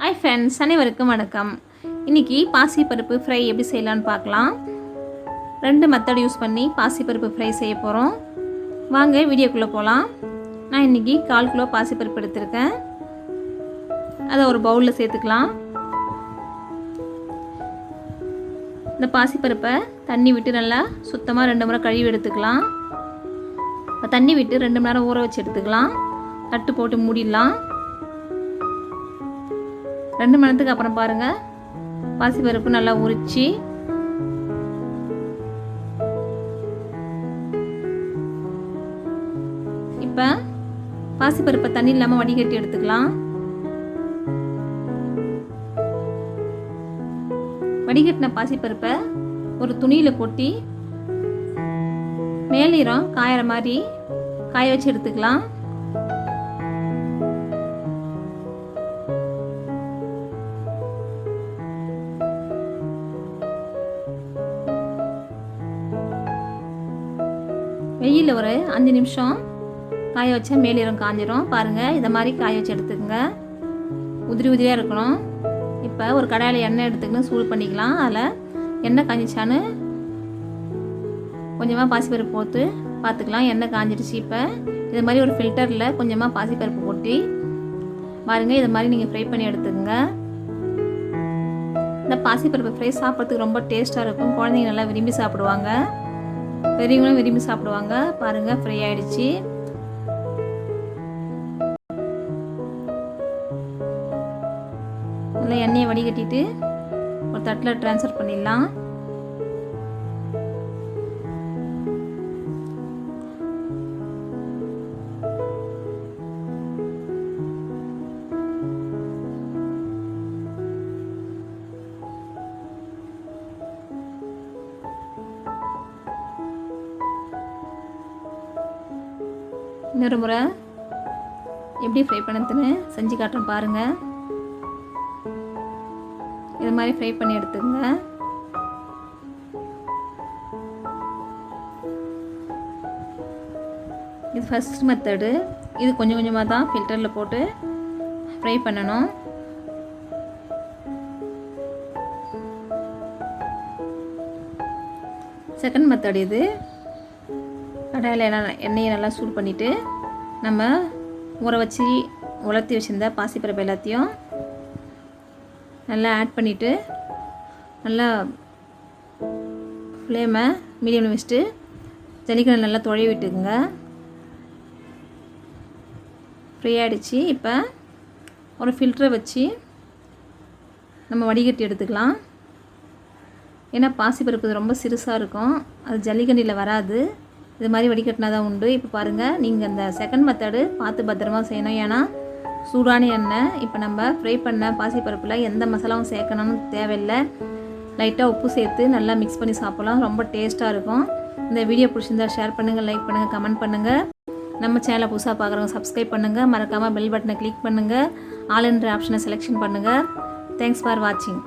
Hi friends, அனைவருக்கும் வணக்கம். இன்றைக்கி பாசிப்பருப்பு ஃப்ரை எப்படி செய்யலான்னு பார்க்கலாம். 2 மெத்தட் யூஸ் பண்ணி பாசிப்பருப்பு ஃப்ரை செய்ய போகிறோம். வாங்க வீடியோக்குள்ளே போகலாம். நான் இன்றைக்கி 1/4 கிலோ பாசிப்பருப்பு எடுத்திருக்கேன். அதை ஒரு பவுலில் சேர்த்துக்கலாம். இந்த பாசிப்பருப்பை தண்ணி விட்டு நல்லா சுத்தமாக 2 முறை கழுவி எடுத்துக்கலாம். தண்ணி விட்டு 2 மணி நேரம் ஊற வச்சு எடுத்துக்கலாம். தட்டு போட்டு மூடிடலாம். 2 மணி நேரத்துக்கு அப்புறம் பாருங்கள், பாசிப்பருப்பு நல்லா உரிச்சு இப்போ பாசிப்பருப்பை தண்ணி இல்லாமல் வடிகட்டி எடுத்துக்கலாம். வடிகட்டின பாசிப்பருப்பை ஒரு துணியில் கொட்டி மேலீரம் காயிற மாதிரி காய வச்சு எடுத்துக்கலாம். வெயிலில் ஒரு 5 நிமிஷம் காய வச்சா மேலீரம் காஞ்சிரும். பாருங்கள், இதை மாதிரி காய வச்சு எடுத்துக்கோங்க. உதிரி உதிரியாக இருக்கணும். இப்போ ஒரு கடாயில் எண்ணெய் எடுத்துக்கணும், சூடு பண்ணிக்கலாம். அதில் எண்ணெய் காஞ்சிச்சான்னு கொஞ்சமாக பாசிப்பருப்பு போட்டு பார்த்துக்கலாம். எண்ணெய் காஞ்சிடுச்சு. இப்போ இது மாதிரி ஒரு ஃபில்டரில் கொஞ்சமாக பாசிப்பருப்பு போட்டு பாருங்கள், இது மாதிரி நீங்கள் ஃப்ரை பண்ணி எடுத்துக்கோங்க. இந்த பாசிப்பருப்பு ஃப்ரை சாப்பிட்றதுக்கு ரொம்ப டேஸ்ட்டாக இருக்கும். குழந்தைங்க நல்லா விரும்பி சாப்பிடுவாங்க, பெரியவங்களும் விரும்பி சாப்பிடுவாங்க. பாருங்கள், ஃப்ரை ஆகிடுச்சு. நல்லா எண்ணெயை வடிகட்டிட்டு ஒரு தட்டில் ட்ரான்ஸ்ஃபர் பண்ணிடலாம். இன்னொரு முறை எப்படி ஃப்ரை பண்ணதுன்னு செஞ்சு காட்டுறேன் பாருங்கள். இது மாதிரி ஃப்ரை பண்ணி எடுத்துக்கங்க. இது ஃபஸ்ட் மெத்தடு. இது கொஞ்சம் கொஞ்சமாக தான் ஃபில்டரில் போட்டு ஃப்ரை பண்ணணும். செகண்ட் மெத்தட் இது. கடாயில் எண்ணெயை நல்லா சூடு பண்ணிவிட்டு நம்ம ஊற வச்சு உலர்த்தி வச்சுருந்த பாசிப்பருப்பு எல்லாத்தையும் நல்லா ஆட் பண்ணிவிட்டு நல்லா ஃப்ளேமை மீடியமில் வச்சுட்டு ஜல்லிக்கடை நல்லா தொழி விட்டுக்குங்க. ஃப்ரை ஆகிடுச்சு. இப்போ ஒரு ஃபில்டரை வச்சு நம்ம வடிகட்டி எடுத்துக்கலாம். ஏன்னா பாசிப்பருப்பு ரொம்ப சிறுசாக இருக்கும், அது ஜல்லிக்கண்டியில் வராது. இது மாதிரி வடிகட்டினா தான் உண்டு. இப்போ பாருங்கள், நீங்கள் அந்த செகண்ட் மெத்தடு பார்த்து பத்திரமா செய்யணும். ஏன்னா சூடான எண்ணெய். இப்போ நம்ம ஃப்ரை பண்ண பாசிப்பருப்பில் எந்த மசாலாவும் சேர்க்கணும்னு தேவையில்லை. லைட்டாக உப்பு சேர்த்து நல்லா மிக்ஸ் பண்ணி சாப்பிட்லாம். ரொம்ப டேஸ்ட்டாக இருக்கும். இந்த வீடியோ பிடிச்சிருந்தா ஷேர் பண்ணுங்கள், லைக் பண்ணுங்கள், கமெண்ட் பண்ணுங்கள். நம்ம சேனலை புதுசாக பார்க்குறவங்க சப்ஸ்கிரைப் பண்ணுங்கள். மறக்காமல் பெல் பட்டனை கிளிக் பண்ணுங்கள். ஆல் என்ற ஆப்ஷனை செலெக்ஷன் பண்ணுங்கள். தேங்க்ஸ் ஃபார் வாட்சிங்.